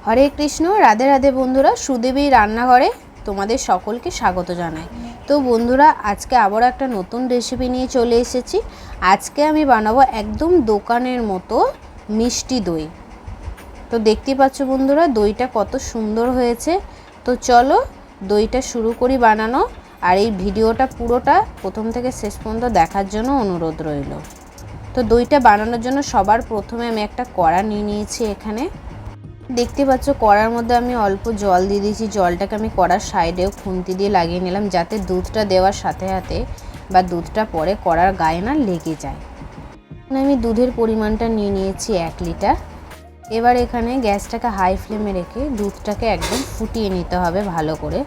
হরে কৃষ্ণ, রাধে রাধে বন্ধুরা। সুদেবী রান্নাঘরে তোমাদের সকলকে স্বাগত জানাই। তো বন্ধুরা, আজকে আবার একটা নতুন রেসিপি নিয়ে চলে এসেছি। আজকে আমি বানাবো একদম দোকানের মতো মিষ্টি দই। তো দেখতে পাচ্ছ বন্ধুরা, দইটা কত সুন্দর হয়েছে। তো চলো দইটা শুরু করি বানানো। আর এই ভিডিওটা পুরোটা প্রথম থেকে শেষ পর্যন্ত দেখার জন্য অনুরোধ রইল। তো দইটা বানানোর জন্য সবার প্রথমে আমি একটা কড়া নিয়ে নিয়েছি। এখানে দেখতে পাচ্ছ কড়ার মধ্যে আমি অল্প জল দিয়ে দিয়েছি। জলটাকে আমি কড়ার সাইডেও খুন্তি দিয়ে লাগিয়ে নিলাম, যাতে দুধটা দেওয়ার সাথে সাথে বা দুধটা পরে কড়ার গায়ে না লেগে যায়। আমি দুধের পরিমাণটা নিয়ে নিয়েছি 1 লিটার। এবার এখানে গ্যাসটাকে হাই ফ্লেমে রেখে দুধটাকে একদম ফুটিয়ে নিতে হবে ভালো করে।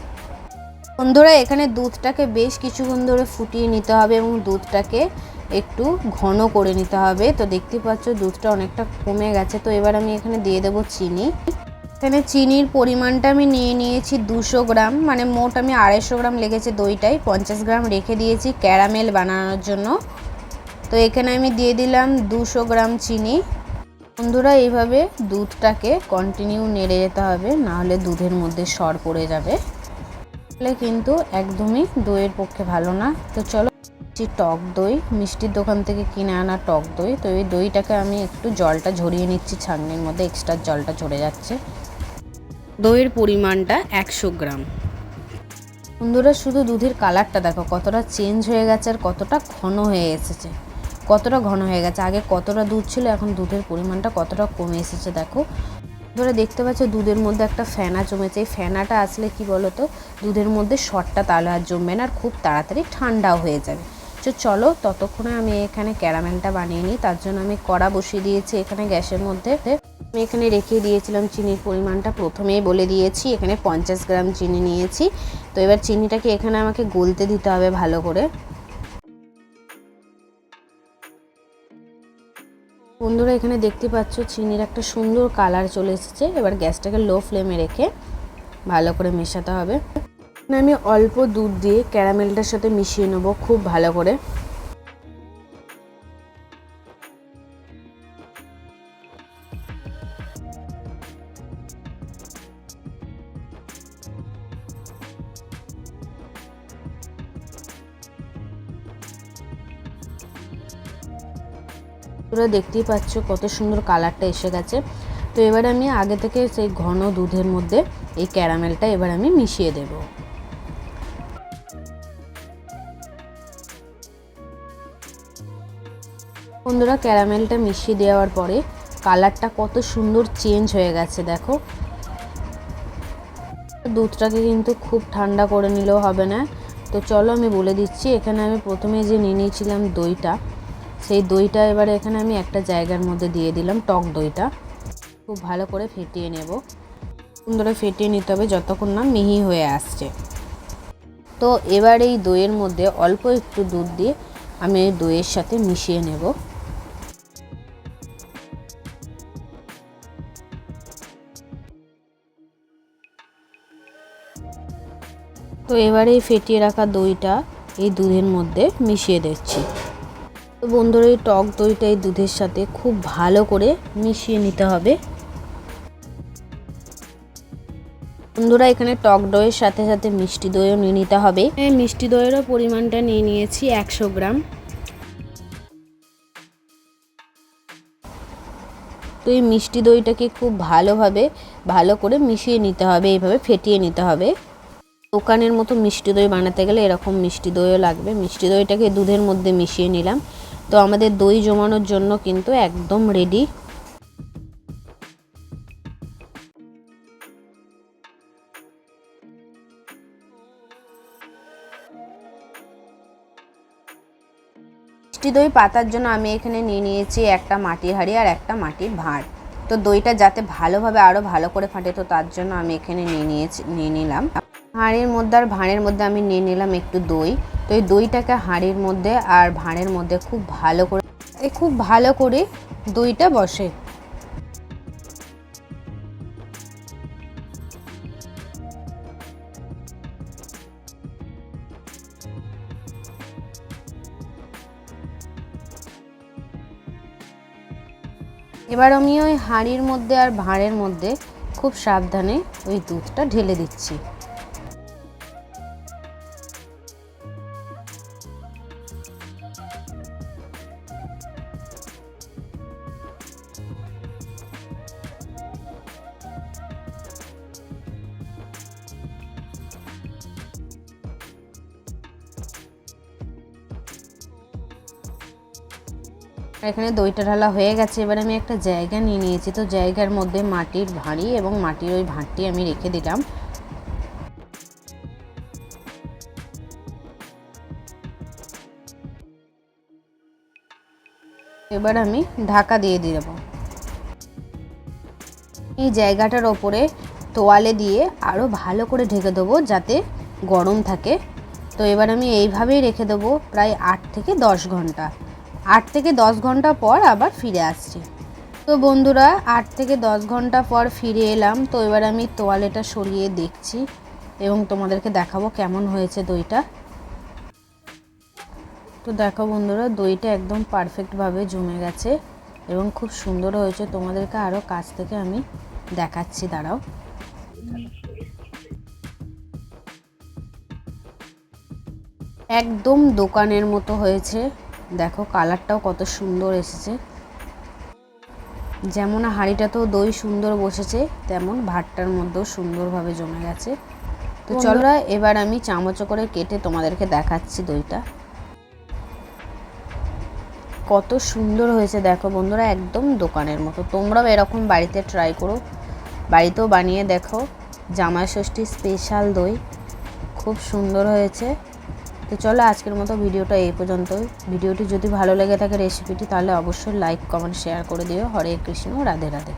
বন্ধুরা, এখানে দুধটাকে বেশ কিছুক্ষণ ধরে ফুটিয়ে নিতে হবে এবং দুধটাকে একটু ঘন করে নিতে হবে। তো দেখতে পাচ্ছ দুধটা অনেকটা কমে গেছে। তো এবার আমি এখানে দিয়ে দেবো চিনি। এখানে চিনির পরিমাণটা আমি নিয়ে নিয়েছি 200 গ্রাম, মানে মোট আমি 250 গ্রাম লেগেছে দইটাই। 50 গ্রাম রেখে দিয়েছি ক্যারামেল বানানোর জন্য। তো এখানে আমি দিয়ে দিলাম 200 গ্রাম চিনি। বন্ধুরা, এইভাবে দুধটাকে কন্টিনিউ নেড়ে যেতে হবে, নাহলে দুধের মধ্যে সর পড়ে যাবে, তাহলে কিন্তু একদমই দইয়ের পক্ষে ভালো না। তো চলো, টক দই, মিষ্টির দোকান থেকে কিনে আনা টক দই। তো এই দইটাকে আমি একটু জলটা ঝরিয়ে নিচ্ছি ছাঁকনির মধ্যে, এক্সট্রা জলটা ঝরে যাচ্ছে। দইয়ের পরিমাণটা 100 গ্রাম। বন্ধুরা, শুধু দুধের কালারটা দেখো কতটা চেঞ্জ হয়ে গেছে আর কতটা ঘন হয়ে এসেছে। কতটা ঘন হয়ে গেছে, আগে কতটা দুধ ছিল, এখন দুধের পরিমাণটা কতটা কমে এসেছে দেখো। ধরে দেখতে পাচ্ছ দুধের মধ্যে একটা ফেনা জমেছে। এই ফেনাটা আসলে কি বলো তো, দুধের মধ্যে সরটা তাহলে আর জমবে না, আর খুব তাড়াতাড়ি ঠান্ডাও হয়ে যাবে। তো চলো ততক্ষণে আমি এখানে ক্যারামেলটা বানিয়ে নিই। তার জন্য আমি কড়া বসিয়ে দিয়েছি এখানে গ্যাসের মধ্যে। আমি এখানে রেখে দিয়েছিলাম চিনির পরিমাণটা, প্রথমেই বলে দিয়েছি এখানে 50 গ্রাম চিনি নিয়েছি। তো এবার চিনিটাকে এখানে আমাকে গলতে দিতে হবে ভালো করে। বন্ধুরা, এখানে দেখতে পাচ্ছ চিনির একটা সুন্দর কালার চলে এসেছে। এবার গ্যাসটাকে লো ফ্লেমে রেখে ভালো করে মেশাতে হবে। আমি অল্প দুধ দিয়ে ক্যারামেলটার সাথে মিশিয়ে নেব খুব ভালো করে। তোমরা দেখতেই পাচ্ছ কত সুন্দর কালারটা এসে গেছে। তো এবার আমি আগে থেকে সেই ঘন দুধের মধ্যে এই ক্যারামেলটা এবার আমি মিশিয়ে দেব। বন্ধুরা, ক্যারামেলটা মিশিয়ে দেওয়ার পরে কালারটা কত সুন্দর চেঞ্জ হয়ে গেছে দেখো। দুধটাকে কিন্তু খুব ঠান্ডা করে নিলেও হবে না। তো চলো আমি বলে দিচ্ছি, এখানে আমি প্রথমে যে নিয়ে নিয়েছিলাম দইটা, সেই দইটা এবারে এখানে আমি একটা জায়গার মধ্যে দিয়ে দিলাম। টক দইটা খুব ভালো করে ফেটিয়ে নেব। সুন্দর ফেটিয়ে নিতে হবে যতক্ষণ না মিহি হয়ে আসছে। তো এবার এই দইয়ের মধ্যে অল্প একটু দুধ দিয়ে আমি এই দইয়ের সাথে মিশিয়ে নেব। তো এবারে এই ফেটিয়ে রাখা দইটা এই দুধের মধ্যে মিশিয়ে দিচ্ছি। তো বন্ধুরা, এই টক দইটা এই দুধের সাথে খুব ভালো করে মিশিয়ে নিতে হবে। বন্ধুরা, এখানে টক দইয়ের সাথে সাথে মিষ্টি দইও নিয়ে নিতে হবে। এই মিষ্টি দইয়েরও পরিমাণটা নিয়ে নিয়েছি 100 গ্রাম। তো এই মিষ্টি দইটাকে খুব ভালো করে মিশিয়ে নিতে হবে, এইভাবে ফেটিয়ে নিতে হবে। দোকানের মতো মিষ্টি দই বানাতে গেলে এরকম মিষ্টি দইও লাগবে। মিষ্টি দইটাকে দুধের মধ্যে মিশিয়ে নিলাম। তো আমাদের দই জমানোর জন্য কিন্তু একদম রেডি। মিষ্টি দই পাতার জন্য আমি এখানে নিয়ে নিয়েছি একটা মাটির হাঁড়ি আর একটা মাটির ভাঁড়। তো দইটা যাতে ভালোভাবে আরও ভালো করে ফাটে, তো তার জন্য আমি এখানে নিয়ে নিলাম হাঁড়ির মধ্যে আর ভাঁড়ের মধ্যে আমি নিয়ে নিলাম একটু দই। তো এই দইটাকে হাঁড়ির মধ্যে আর ভাঁড়ের মধ্যে খুব ভালো করে দইটা বসে। এবার আমি ওই হাঁড়ির মধ্যে আর ভাঁড়ের মধ্যে খুব সাবধানে ওই দুধটা ঢেলে দিচ্ছি। এখানে দইটা ঢালা হয়ে গেছে। এবার আমি একটা জায়গা নিয়ে নিয়েছি, তো জায়গার মধ্যে মাটির ভাঁড়ি এবং মাটির ওই ভাঁড়টি আমি রেখে দিলাম। এবার আমি ঢাকা দিয়ে দেব। এই জায়গাটার ওপরে তোয়ালে দিয়ে আরও ভালো করে ঢেকে দেবো যাতে গরম থাকে। তো এবার আমি এইভাবেই রেখে দেবো প্রায় 8 থেকে 10 ঘন্টা। 8 থেকে 10 ঘন্টা পর আবার ফিরে আসছি। তো বন্ধুরা 8 থেকে 10 ঘন্টা পর ফিরে এলাম। তো এবার আমি তোয়ালেটা সরিয়ে দেখছি এবং তোমাদেরকে দেখাবো কেমন হয়েছে দইটা। তো দেখো বন্ধুরা, দইটা একদম পারফেক্টভাবে জমে গেছে এবং খুব সুন্দর হয়েছে। তোমাদেরকে আরও কাছ থেকে আমি দেখাচ্ছি, দাঁড়াও। একদম দোকানের মতো হয়েছে। দেখো কালারটাও কত সুন্দর এসেছে। যেমন হাঁড়িটাতেও দই সুন্দর বসেছে, তেমন ভাতটার মধ্যেও সুন্দরভাবে জমে গেছে। তো চলো এবার আমি চামচ করে কেটে তোমাদেরকে দেখাচ্ছি দইটা কত সুন্দর হয়েছে। দেখো বন্ধুরা, একদম দোকানের মতো। তোমরাও এরকম বাড়িতে ট্রাই করো, বাড়িতেও বানিয়ে দেখো। জামাই ষষ্ঠী স্পেশাল দই, খুব সুন্দর হয়েছে। তো চলো আজকের মতো ভিডিওটা এই পর্যন্তই। ভিডিওটি যদি ভালো লেগে থাকে রেসিপিটি, তাহলে অবশ্যই লাইক কমেন্ট শেয়ার করে দিও। হরে কৃষ্ণ, রাধে রাধে।